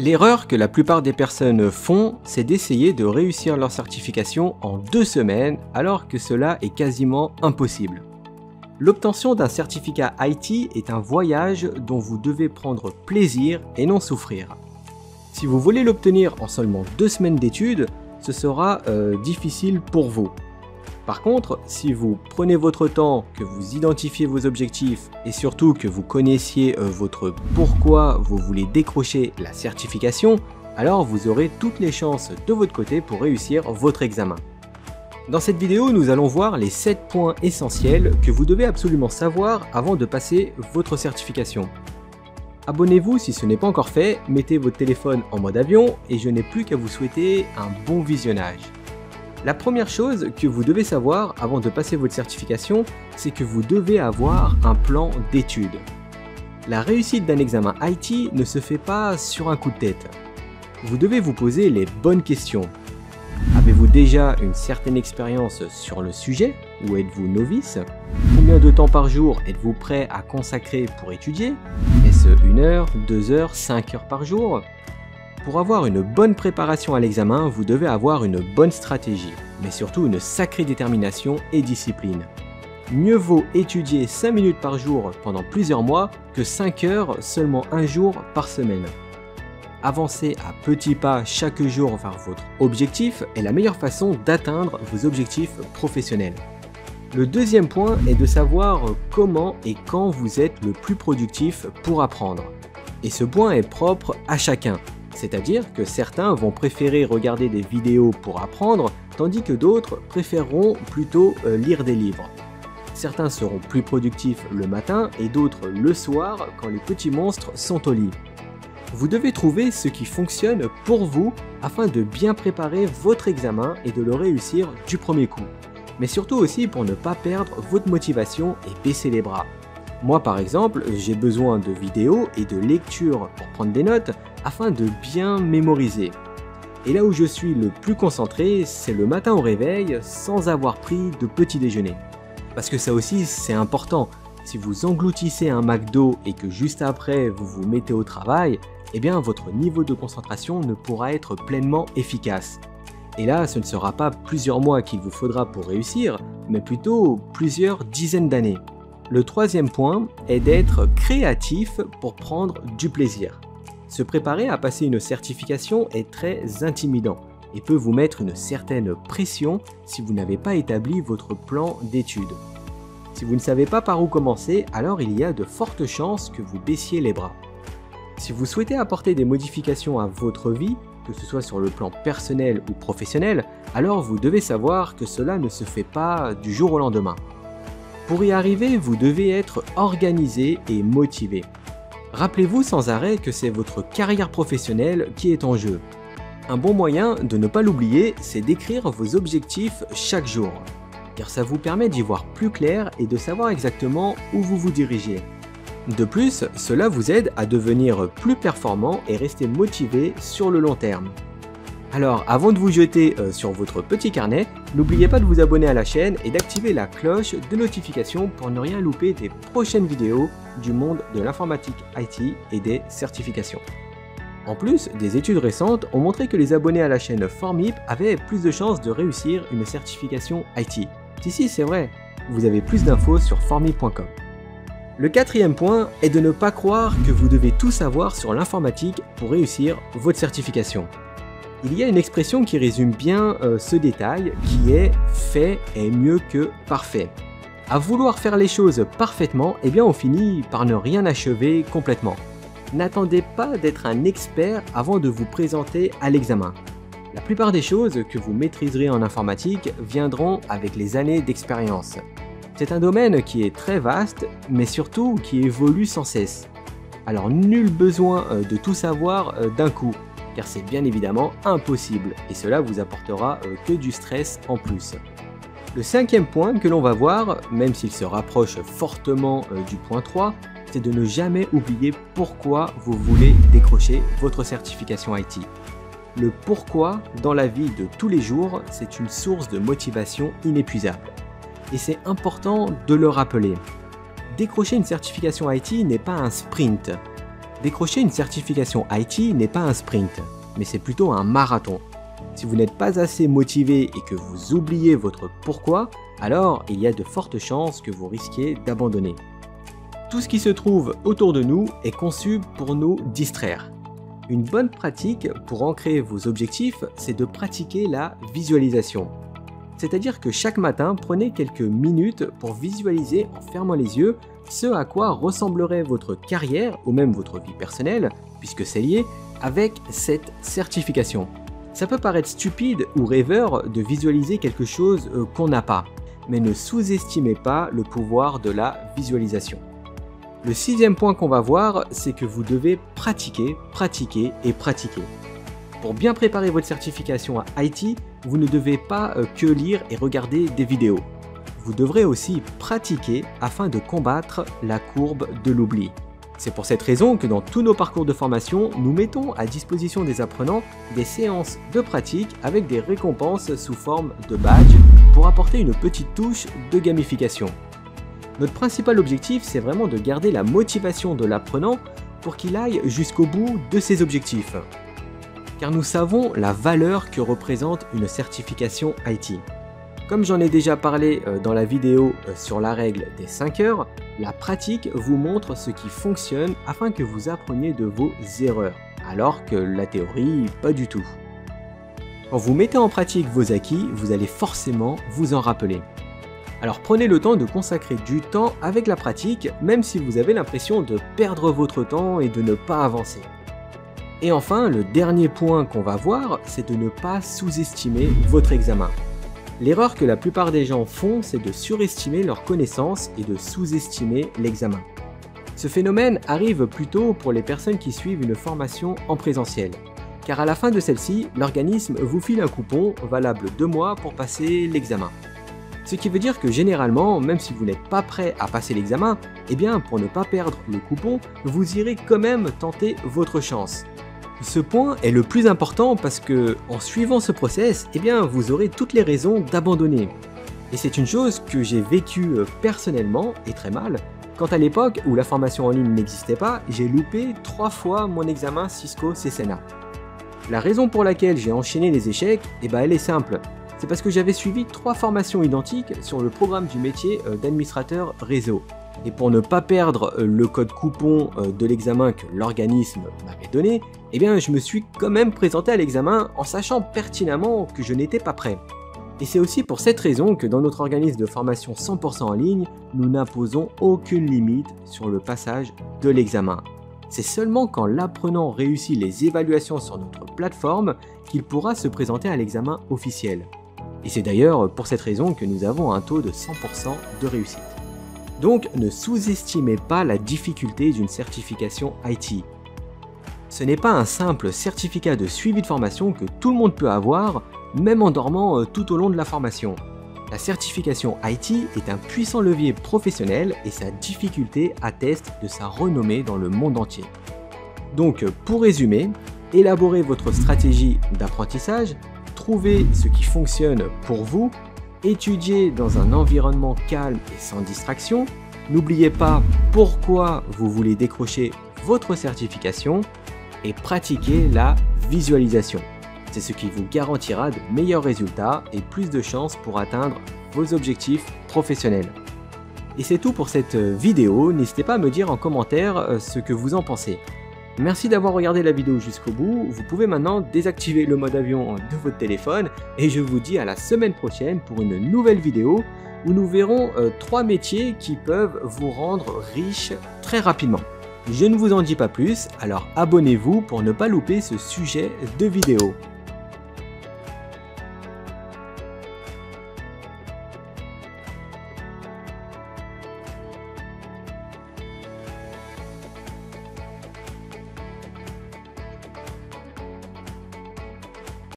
L'erreur que la plupart des personnes font, c'est d'essayer de réussir leur certification en 2 semaines, alors que cela est quasiment impossible. L'obtention d'un certificat IT est un voyage dont vous devez prendre plaisir et non souffrir. Si vous voulez l'obtenir en seulement 2 semaines d'études, ce sera difficile pour vous. Par contre, si vous prenez votre temps, que vous identifiez vos objectifs et surtout que vous connaissiez votre pourquoi vous voulez décrocher la certification, alors vous aurez toutes les chances de votre côté pour réussir votre examen. Dans cette vidéo, nous allons voir les 7 points essentiels que vous devez absolument savoir avant de passer votre certification. Abonnez-vous si ce n'est pas encore fait, mettez votre téléphone en mode avion et je n'ai plus qu'à vous souhaiter un bon visionnage. La première chose que vous devez savoir avant de passer votre certification, c'est que vous devez avoir un plan d'études. La réussite d'un examen IT ne se fait pas sur un coup de tête. Vous devez vous poser les bonnes questions. Avez-vous déjà une certaine expérience sur le sujet ou êtes-vous novice? Combien de temps par jour êtes-vous prêt à consacrer pour étudier? Est-ce 1 heure, 2 heures, 5 heures par jour? Pour avoir une bonne préparation à l'examen, vous devez avoir une bonne stratégie, mais surtout une sacrée détermination et discipline. Mieux vaut étudier 5 minutes par jour pendant plusieurs mois que 5 heures seulement 1 jour par semaine. Avancer à petits pas chaque jour vers votre objectif est la meilleure façon d'atteindre vos objectifs professionnels. Le deuxième point est de savoir comment et quand vous êtes le plus productif pour apprendre. Et ce point est propre à chacun. C'est-à-dire que certains vont préférer regarder des vidéos pour apprendre, tandis que d'autres préféreront plutôt lire des livres. Certains seront plus productifs le matin et d'autres le soir quand les petits monstres sont au lit. Vous devez trouver ce qui fonctionne pour vous afin de bien préparer votre examen et de le réussir du premier coup. Mais surtout aussi pour ne pas perdre votre motivation et baisser les bras. Moi par exemple, j'ai besoin de vidéos et de lectures pour prendre des notes afin de bien mémoriser. Et là où je suis le plus concentré, c'est le matin au réveil sans avoir pris de petit déjeuner. Parce que ça aussi c'est important, si vous engloutissez un McDo et que juste après vous vous mettez au travail, eh bien votre niveau de concentration ne pourra être pleinement efficace. Et là ce ne sera pas plusieurs mois qu'il vous faudra pour réussir, mais plutôt plusieurs dizaines d'années. Le troisième point est d'être créatif pour prendre du plaisir. Se préparer à passer une certification est très intimidant et peut vous mettre une certaine pression si vous n'avez pas établi votre plan d'études. Si vous ne savez pas par où commencer, alors il y a de fortes chances que vous baissiez les bras. Si vous souhaitez apporter des modifications à votre vie, que ce soit sur le plan personnel ou professionnel, alors vous devez savoir que cela ne se fait pas du jour au lendemain. Pour y arriver, vous devez être organisé et motivé. Rappelez-vous sans arrêt que c'est votre carrière professionnelle qui est en jeu. Un bon moyen de ne pas l'oublier, c'est d'écrire vos objectifs chaque jour, car ça vous permet d'y voir plus clair et de savoir exactement où vous vous dirigez. De plus, cela vous aide à devenir plus performant et rester motivé sur le long terme. Alors, avant de vous jeter sur votre petit carnet, n'oubliez pas de vous abonner à la chaîne et d'activer la cloche de notification pour ne rien louper des prochaines vidéos du monde de l'informatique IT et des certifications. En plus, des études récentes ont montré que les abonnés à la chaîne Formip avaient plus de chances de réussir une certification IT. Si, c'est vrai, vous avez plus d'infos sur formip.com. Le quatrième point est de ne pas croire que vous devez tout savoir sur l'informatique pour réussir votre certification. Il y a une expression qui résume bien ce détail qui est « fait est mieux que parfait ». À vouloir faire les choses parfaitement, eh bien on finit par ne rien achever complètement. N'attendez pas d'être un expert avant de vous présenter à l'examen. La plupart des choses que vous maîtriserez en informatique viendront avec les années d'expérience. C'est un domaine qui est très vaste, mais surtout qui évolue sans cesse. Alors nul besoin de tout savoir d'un coup. Car c'est bien évidemment impossible et cela vous apportera que du stress en plus. Le cinquième point que l'on va voir, même s'il se rapproche fortement du point 3, c'est de ne jamais oublier pourquoi vous voulez décrocher votre certification IT. Le pourquoi dans la vie de tous les jours, c'est une source de motivation inépuisable. Et c'est important de le rappeler. Décrocher une certification IT n'est pas un sprint. Décrocher une certification IT n'est pas un sprint, mais c'est plutôt un marathon. Si vous n'êtes pas assez motivé et que vous oubliez votre pourquoi, alors il y a de fortes chances que vous risquiez d'abandonner. Tout ce qui se trouve autour de nous est conçu pour nous distraire. Une bonne pratique pour ancrer vos objectifs, c'est de pratiquer la visualisation. C'est-à-dire que chaque matin, prenez quelques minutes pour visualiser en fermant les yeux ce à quoi ressemblerait votre carrière ou même votre vie personnelle, puisque c'est lié, avec cette certification. Ça peut paraître stupide ou rêveur de visualiser quelque chose qu'on n'a pas, mais ne sous-estimez pas le pouvoir de la visualisation. Le 6e point qu'on va voir, c'est que vous devez pratiquer, pratiquer et pratiquer. Pour bien préparer votre certification à IT, vous ne devez pas que lire et regarder des vidéos. Vous devrez aussi pratiquer afin de combattre la courbe de l'oubli. C'est pour cette raison que dans tous nos parcours de formation, nous mettons à disposition des apprenants des séances de pratique avec des récompenses sous forme de badge pour apporter une petite touche de gamification. Notre principal objectif, c'est vraiment de garder la motivation de l'apprenant pour qu'il aille jusqu'au bout de ses objectifs. Car nous savons la valeur que représente une certification IT. Comme j'en ai déjà parlé dans la vidéo sur la règle des 5 heures, la pratique vous montre ce qui fonctionne afin que vous appreniez de vos erreurs, alors que la théorie, pas du tout. Quand vous mettez en pratique vos acquis, vous allez forcément vous en rappeler. Alors prenez le temps de consacrer du temps avec la pratique, même si vous avez l'impression de perdre votre temps et de ne pas avancer. Et enfin, le dernier point qu'on va voir, c'est de ne pas sous-estimer votre examen. L'erreur que la plupart des gens font, c'est de surestimer leurs connaissances et de sous-estimer l'examen. Ce phénomène arrive plutôt pour les personnes qui suivent une formation en présentiel. Car à la fin de celle-ci, l'organisme vous file un coupon valable 2 mois pour passer l'examen. Ce qui veut dire que généralement, même si vous n'êtes pas prêt à passer l'examen, eh bien pour ne pas perdre le coupon, vous irez quand même tenter votre chance. Ce point est le plus important parce que, en suivant ce process, eh bien vous aurez toutes les raisons d'abandonner. Et c'est une chose que j'ai vécue personnellement, et très mal, quand à l'époque où la formation en ligne n'existait pas, j'ai loupé 3 fois mon examen Cisco CCNA. La raison pour laquelle j'ai enchaîné les échecs, eh ben elle est simple. C'est parce que j'avais suivi 3 formations identiques sur le programme du métier d'administrateur réseau. Et pour ne pas perdre le code coupon de l'examen que l'organisme m'avait donné, eh bien je me suis quand même présenté à l'examen en sachant pertinemment que je n'étais pas prêt. Et c'est aussi pour cette raison que dans notre organisme de formation 100% en ligne, nous n'imposons aucune limite sur le passage de l'examen. C'est seulement quand l'apprenant réussit les évaluations sur notre plateforme qu'il pourra se présenter à l'examen officiel. Et c'est d'ailleurs pour cette raison que nous avons un taux de 100% de réussite. Donc ne sous-estimez pas la difficulté d'une certification IT. Ce n'est pas un simple certificat de suivi de formation que tout le monde peut avoir, même en dormant tout au long de la formation. La certification IT est un puissant levier professionnel et sa difficulté atteste de sa renommée dans le monde entier. Donc pour résumer, élaborez votre stratégie d'apprentissage, trouvez ce qui fonctionne pour vous, étudiez dans un environnement calme et sans distraction, n'oubliez pas pourquoi vous voulez décrocher votre certification et pratiquez la visualisation. C'est ce qui vous garantira de meilleurs résultats et plus de chances pour atteindre vos objectifs professionnels. Et c'est tout pour cette vidéo, n'hésitez pas à me dire en commentaire ce que vous en pensez. Merci d'avoir regardé la vidéo jusqu'au bout, vous pouvez maintenant désactiver le mode avion de votre téléphone et je vous dis à la semaine prochaine pour une nouvelle vidéo où nous verrons 3 métiers qui peuvent vous rendre riche très rapidement. Je ne vous en dis pas plus, alors abonnez-vous pour ne pas louper ce sujet de vidéo.